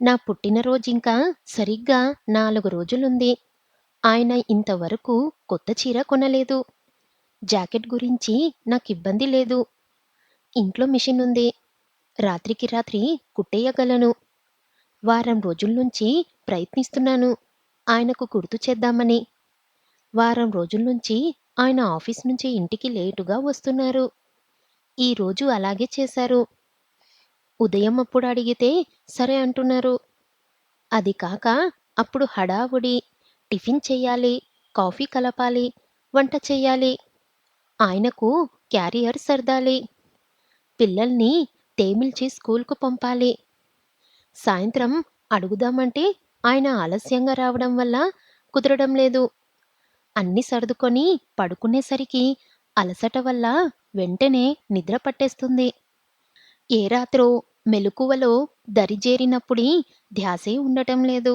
నా పుట్టినరోజింకా సరిగ్గా 4 రోజులుంది. ఆయన ఇంతవరకు కొత్త చీర కొనలేదు. జాకెట్ గురించి నాకిబ్బంది లేదు. ఇంట్లో మిషనుంది. రాత్రికి రాత్రి కుట్టేయగలను. వారం రోజుల్నుంచి ప్రయత్నిస్తున్నాను ఆయనకు గుర్తు చేద్దామని. వారం రోజుల్నుంచి ఆయన ఆఫీస్ నుంచి ఇంటికి లేటుగా వస్తున్నారు. ఈరోజు అలాగే చేశారు. ఉదయం అప్పుడు అడిగితే సరే అంటున్నారు. అది కాక అప్పుడు హడావుడి, టిఫిన్ చెయ్యాలి, కాఫీ కలపాలి, వంట చెయ్యాలి. ఆయనకు క్యారియర్ సర్దాలి. పిల్లల్ని తేమిల్చి స్కూల్‌కు పంపాలి. సాయంత్రం అడుగుదామంటే ఆయన ఆలస్యంగా రావడం వల్ల కుదరడం లేదు. అన్నీ సర్దుకొని పడుకునేసరికి అలసట వల్ల వెంటనే నిద్ర పట్టేస్తుంది. ఏ రాత్రో మెలకువలో దరిజేరినప్పుడీ ధ్యాసే ఉండటం లేదు.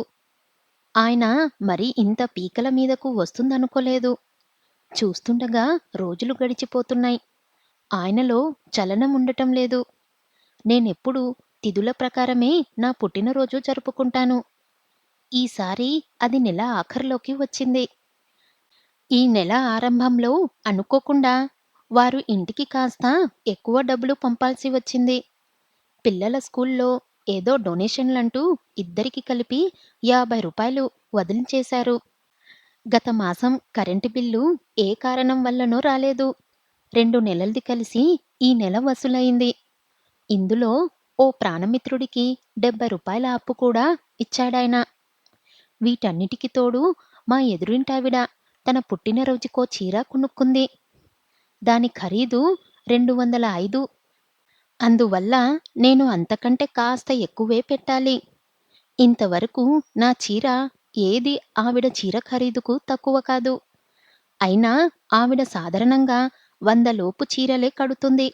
ఆయన మరీ ఇంత పీకల మీదకు వస్తుందనుకోలేదు. చూస్తుండగా రోజులు గడిచిపోతున్నాయి. ఆయనలో చలనం ఉండటం లేదు. నేనెప్పుడూ తిథుల ప్రకారమే నా పుట్టినరోజు జరుపుకుంటాను. ఈసారి అది నెల ఆఖర్లోకి వచ్చింది. ఈ నెల ఆరంభంలో అనుకోకుండా వారు ఇంటికి కాస్త ఎక్కువ డబ్బులు పంపాల్సి వచ్చింది. పిల్లల స్కూల్లో ఏదో డొనేషన్‌లంటూ ఇద్దరికీ కలిపి రూ. 50 వదిలించేశారు. గత మాసం కరెంటు బిల్లు ఏ కారణం వల్లనో రాలేదు. 2 నెలలది కలిసి ఈ నెల వసూలయింది. ఇందులో ఓ ప్రాణమిత్రుడికి రూ. 70 అప్పు కూడా ఇచ్చాడాయన. వీటన్నిటికి తోడు మా ఎదురింటావిడ తన పుట్టినరోజుకో చీర కొనుక్కుంది. దాని ఖరీదు 205. అందువల్ల నేను అంతకంటే కాస్త ఎక్కువే పెట్టాలి. ఇంతవరకు నా చీర ఏది ఆవిడ చీర ఖరీదుకు తక్కువ కాదు. అయినా ఆవిడ సాధారణంగా 100 లోపు చీరలే కడుతుంది.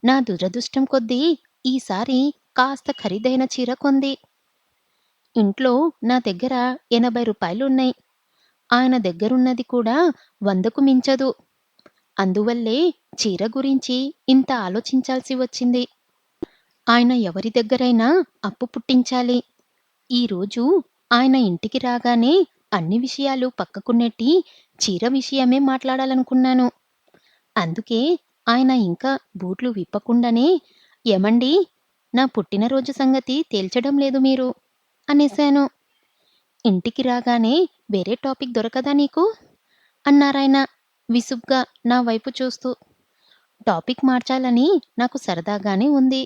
నా దురదృష్టం కొద్దీ ఈసారి కాస్త ఖరీదైన చీర కొంది. ఇంట్లో నా దగ్గర రూ. 80 ఆయన దగ్గరున్నది కూడా 100కు మించదు. అందువల్లే చీర గురించి ఇంత ఆలోచించాల్సి వచ్చింది. ఆయన ఎవరి దగ్గరైనా అప్పు పుట్టించాలి. ఈరోజు ఆయన ఇంటికి రాగానే అన్ని విషయాలు పక్కకు నెట్టి చీర విషయమే మాట్లాడాలనుకున్నాను. అందుకే ఆయన ఇంకా బూట్లు విప్పకుండానే "ఏమండీ, నా పుట్టినరోజు సంగతి తేల్చడం లేదు మీరు" అనేశాను. ఇంటికి రాగానే వేరే టాపిక్ దొరకదా నీకు? అన్నారాయన విసుగ్గా నా వైపు చూస్తూ. టాపిక్ మార్చాలని నాకు సరదాగానే ఉంది.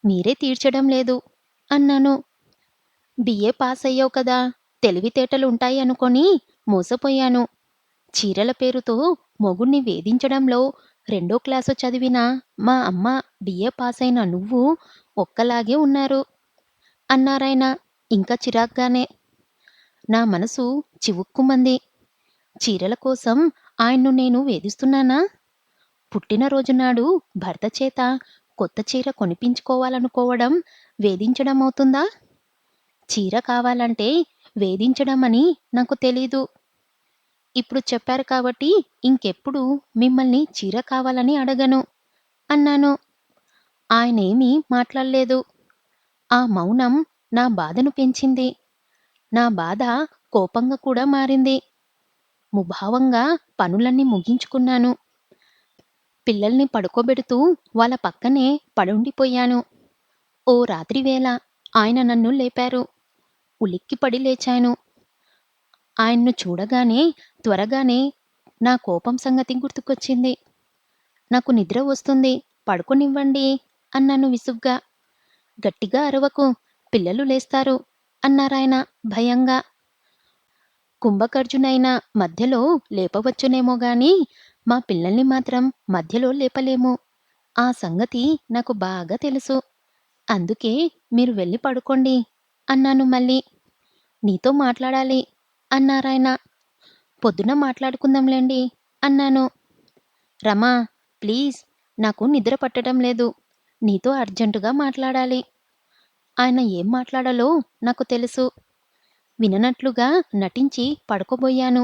మీరే తీర్చడం లేదు అన్నాను. బిఏ పాసయ్యావు కదా, తెలివితేటలుంటాయి అనుకొని మోసపోయాను. చీరల పేరుతో మొగుణ్ణి వేధించడంలో 2 క్లాసు చదివిన మా అమ్మ బిఏ పాసైన నువ్వు ఒక్కలాగే ఉన్నారు అన్నారాయన ఇంకా చిరాగ్గానే. నా మనసు చివుక్కుమంది. చీరల కోసం ఆయన్ను నేను వేధిస్తున్నానా? పుట్టినరోజు నాడు భర్త చేత కొత్త చీర కొనిపించుకోవాలనుకోవడం వేధించడమవుతుందా? చీర కావాలంటే వేధించడమని నాకు తెలీదు. ఇప్పుడు చెప్పారు కాబట్టి ఇంకెప్పుడు మిమ్మల్ని చీర కావాలని అడగను అన్నాను. ఆయనేమీ మాట్లాడలేదు. ఆ మౌనం నా బాధను పెంచింది. నా బాధ కోపంగా కూడా మారింది. ముభావంగా పనులన్నీ ముగించుకున్నాను. పిల్లల్ని పడుకోబెడుతూ వాళ్ళ పక్కనే పడుండిపోయాను. ఓ రాత్రివేళ ఆయన నన్ను లేపారు. ఉలిక్కిపడి లేచాను. ఆయన్ను చూడగానే త్వరగానే నా కోపం సంగతి గుర్తుకొచ్చింది. నాకు నిద్ర వస్తుంది, పడుకోనివ్వండి అన్నాను విసుగ్గా. గట్టిగా అరవకు, పిల్లలు లేస్తారు అన్నారాయన భయంగా. కుంభకర్జునైనా మధ్యలో లేపవచ్చునేమో గాని మా పిల్లల్ని మాత్రం మధ్యలో లేపలేము. ఆ సంగతి నాకు బాగా తెలుసు. అందుకే మీరు వెళ్ళి పడుకోండి అన్నాను మళ్ళీ. నీతో మాట్లాడాలి అన్నారాయన. పొద్దున మాట్లాడుకుందాంలెండి అన్నాను. రమా, ప్లీజ్, నాకు నిద్ర పట్టడం లేదు. నీతో అర్జెంటుగా మాట్లాడాలి. ఆయన ఏం మాట్లాడాలో నాకు తెలుసు. విననట్లుగా నటించి పడుకోబోయాను.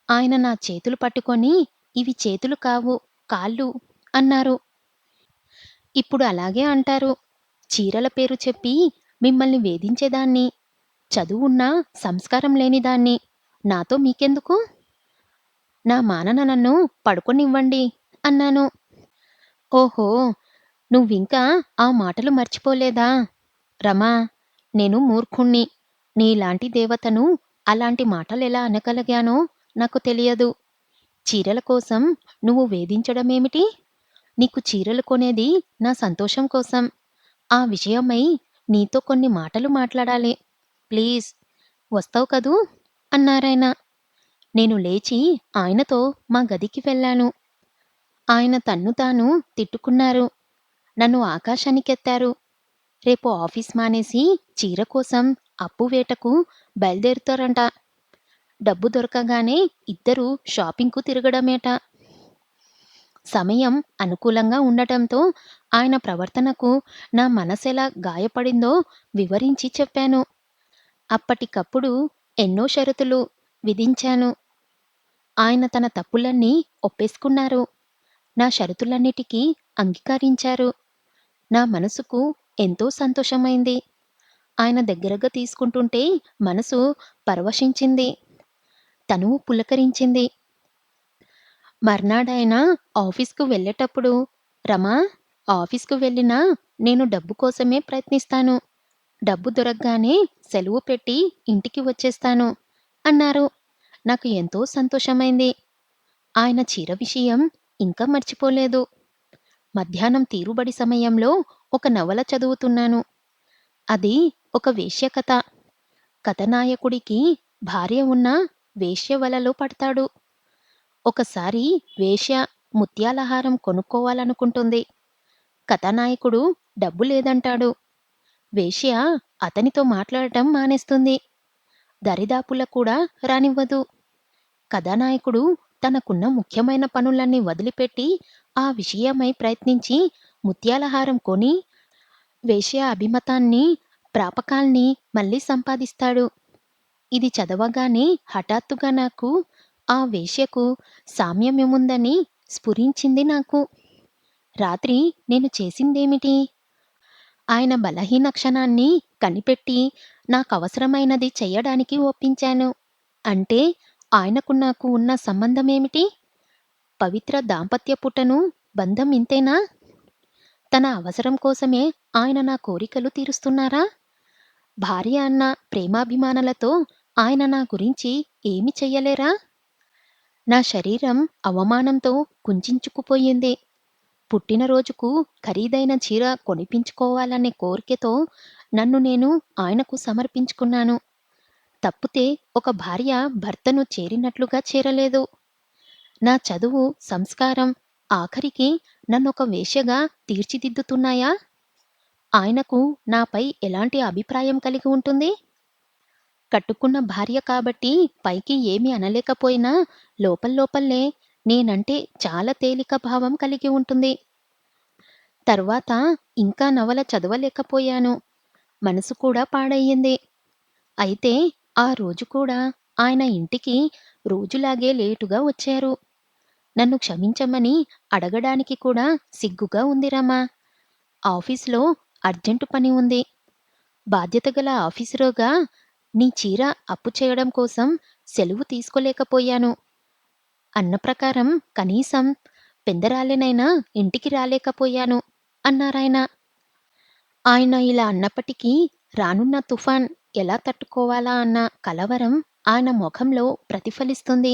ఆయన నా చేతులు పట్టుకొని ఇవి చేతులు కావు, కాళ్ళు అన్నారు. ఇప్పుడు అలాగే అంటారు. చీరల పేరు చెప్పి మిమ్మల్ని వేధించేదాన్ని, చదువున్నా సంస్కారం లేనిదాన్ని. నాతో మీకెందుకు? నా మానన నన్ను పడుకోనివ్వండి అన్నాను. ఓహో! నువ్వింకా ఆ మాటలు మర్చిపోలేదా? రమా! నేను మూర్ఖుణ్ణి. నీలాంటి దేవతను అలాంటి మాటలెలా అనగలిగానో నాకు తెలియదు. చీరల కోసం నువ్వు వేధించడమేమిటి? నీకు చీరలు కొనేది నా సంతోషం కోసం. ఆ విషయమై నీతో కొన్ని మాటలు మాట్లాడాలి. ప్లీజ్ వస్తావు కదూ? అన్నారాయన. నేను లేచి ఆయనతో మా గదికి వెళ్ళాను. ఆయన తన్ను తాను తిట్టుకున్నారు. నన్ను ఆకాశానికెత్తారు. రేపు ఆఫీస్ మానేసి చీర కోసం అప్పు వేటకు బయలుదేరుతారంట. డబ్బు దొరకగానే ఇద్దరూ షాపింగ్‌కు తిరగడమేట. సమయం అనుకూలంగా ఉండటంతో ఆయన ప్రవర్తనకు నా మనసెలా గాయపడిందో వివరించి చెప్పాను. అప్పటికప్పుడు ఎన్నో షరతులు విధించాను. ఆయన తన తప్పులన్నీ ఒప్పేసుకున్నారు. నా షరతులన్నిటికీ అంగీకరించారు. నా మనసుకు ఎంతో సంతోషమైంది. ఆయన దగ్గరగా తీసుకుంటుంటే మనసు పరవశించింది. తనువు పులకరించింది. మర్నాడాయన ఆఫీస్‌కు వెళ్ళేటప్పుడు, రమా! ఆఫీస్‌కు వెళ్ళినా నేను డబ్బు కోసమే ప్రయత్నిస్తాను. డబ్బు దొరగ్గానే సెలవు పెట్టి ఇంటికి వచ్చేస్తాను అన్నారు. నాకు ఎంతో సంతోషమైంది. ఆయన చీర విషయం ఇంకా మర్చిపోలేదు. మధ్యాహ్నం తీరుబడి సమయంలో ఒక నవల చదువుతున్నాను. అది ఒక వేశ్య కథ. కథానాయకుడికి భార్య ఉన్న వేశ్య వలలో పడతాడు. ఒకసారి వేశ్య ముత్యాలహారం కొనుక్కోవాలనుకుంటుంది. కథానాయకుడు డబ్బు లేదంటాడు. వేశ్య అతనితో మాట్లాడటం మానేస్తుంది. దరిదాపులకు కూడా రానివ్వదు. కథానాయకుడు తనకున్న ముఖ్యమైన పనులన్నీ వదిలిపెట్టి ఆ విషయమై ప్రయత్నించి ముత్యాలహారం కొని వేశ్య అభిమతాన్ని, ప్రాపకాల్ని మళ్ళీ సంపాదిస్తాడు. ఇది చదవగానే హఠాత్తుగా నాకు ఆ వేశ్యకు సామ్యమేముందని స్ఫురించింది నాకు. రాత్రి నేను చేసిందేమిటి? ఆయన బలహీన క్షణాన్ని కనిపెట్టి నాకవసరమైనది చెయ్యడానికి ఒప్పించాను. అంటే ఆయనకు నాకు ఉన్న సంబంధమేమిటి? పవిత్ర దాంపత్య పుటను బంధం ఇంతేనా? తన అవసరం కోసమే ఆయన నా కోరికలు తీరుస్తున్నారా? భార్య అన్న ప్రేమాభిమానాలతో ఆయన నా గురించి ఏమి చెయ్యలేరా? నా శరీరం అవమానంతో కుంచించుకుపోయింది. పుట్టినరోజుకు ఖరీదైన చీర కొనిపించుకోవాలనే కోరికతో నన్ను నేను ఆయనకు సమర్పించుకున్నాను. తప్పుతే ఒక భార్య భర్తను చేరినట్లుగా చేరలేదు. నా చదువు, సంస్కారం ఆఖరికి నన్నొక వేశ్యగా తీర్చిదిద్దుతున్నాయా? ఆయనకు నాపై ఎలాంటి అభిప్రాయం కలిగి ఉంటుంది? కట్టుకున్న భార్య కాబట్టి పైకి ఏమీ అనలేకపోయినా లోపల్లోపలే నేనంటే చాలా తేలిక భావం కలిగి ఉంటుంది. తర్వాత ఇంకా నవల చదవలేకపోయాను. మనసు కూడా పాడయ్యింది. అయితే ఆ రోజు కూడా ఆయన ఇంటికి రోజులాగే లేటుగా వచ్చారు. నన్ను క్షమించమని అడగడానికి కూడా సిగ్గుగా ఉంది రమా! ఆఫీసులో అర్జెంటు పని ఉంది. బాధ్యత గల ఆఫీసరుగా నీ చీర అప్పు చేయడం కోసం సెలవు తీసుకోలేకపోయాను. అన్న ప్రకారం కనీసం పెందరాలెనైనా ఇంటికి రాలేకపోయాను అన్నారాయన. ఆయన ఇలా అన్నప్పటికీ రానున్న తుఫాన్ ఎలా తట్టుకోవాలా అన్న కలవరం ఆయన మొఖంలో ప్రతిఫలిస్తుంది.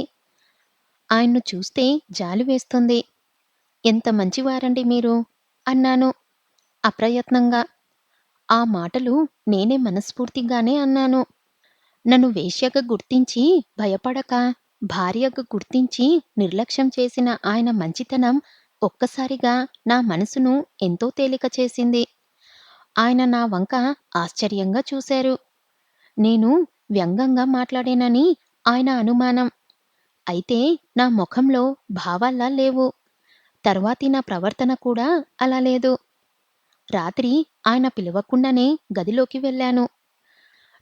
ఆయన్ను చూస్తే జాలి వేస్తుంది. ఎంత మంచివారండి మీరు అన్నాను అప్రయత్నంగా. ఆ మాటలు నేనే మనస్ఫూర్తిగానే అన్నాను. నన్ను వేశ్యగా గుర్తించి భయపడక, భార్యగా గుర్తించి నిర్లక్ష్యం చేసిన ఆయన మంచితనం ఒక్కసారిగా నా మనసును ఎంతో తేలిక చేసింది. ఆయన నా వంక ఆశ్చర్యంగా చూశారు. నేను వ్యంగ్యంగా మాట్లాడానని ఆయన అనుమానం. అయితే నా మొఖంలో భావాల్లా లేవు. తర్వాతి నా ప్రవర్తన కూడా అలా లేదు. రాత్రి ఆయన పిలవకుండానే గదిలోకి వెళ్ళాను.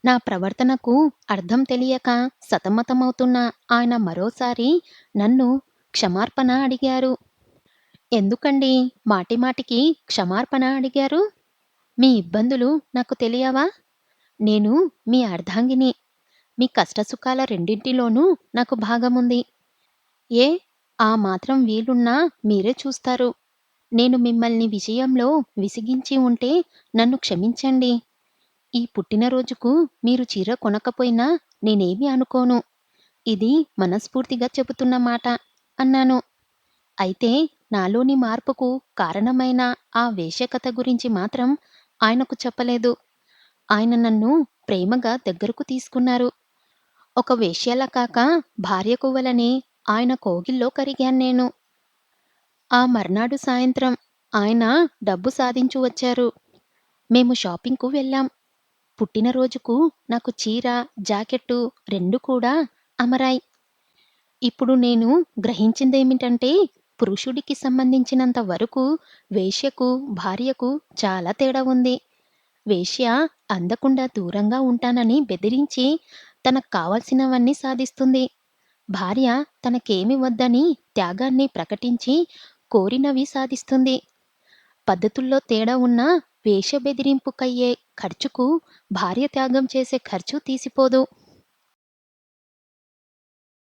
నా ప్రవర్తనకు అర్థం తెలియక సతమతమవుతున్న ఆయన మరోసారి నన్ను క్షమార్పణ అడిగారు. ఎందుకండి మాటిమాటికి క్షమార్పణ అడిగారు? మీ ఇబ్బందులు నాకు తెలియవా? నేను మీ అర్ధాంగిని. మీ కష్టసుఖాల రెండింటిలోనూ నాకు భాగముంది. ఏ ఆ మాత్రం వీలున్నా మీరే చూస్తారు. నేను మిమ్మల్ని విషయంలో విసిగించి ఉంటే నన్ను క్షమించండి. ఈ పుట్టినరోజుకు మీరు చీర కొనకపోయినా నేనేమీ అనుకోను. ఇది మనస్ఫూర్తిగా చెబుతున్న మాట అన్నాను. అయితే నాలోని మార్పుకు కారణమైన ఆ వేశ్యకథ గురించి మాత్రం ఆయనకు చెప్పలేదు. ఆయన నన్ను ప్రేమగా దగ్గరకు తీసుకున్నారు. ఒక వేశ్యలా కాక భార్యకు వలని ఆయన కోగిల్లో కరిగాను నేను. ఆ మర్నాడు సాయంత్రం ఆయన డబ్బు సాధించి వచ్చారు. మేము షాపింగ్‌కు వెళ్ళాం. పుట్టినరోజుకు నాకు చీర, జాకెట్టు 2 కూడా అమరాయి. ఇప్పుడు నేను గ్రహించిందేమిటంటే, పురుషుడికి సంబంధించినంత వరకు వేశ్యకు, భార్యకు చాలా తేడా ఉంది. వేశ్య అందకుండా దూరంగా ఉంటానని బెదిరించి తనకు కావాల్సినవన్నీ సాధిస్తుంది. భార్య తనకేమి వద్దని త్యాగాన్ని ప్రకటించి కోరినవి సాధిస్తుంది. పద్ధతుల్లో తేడా ఉన్నా వేశ్య బెదిరింపుకయ్యే ఖర్చుకు భార్య త్యాగం చేసే ఖర్చు తీసిపోదు.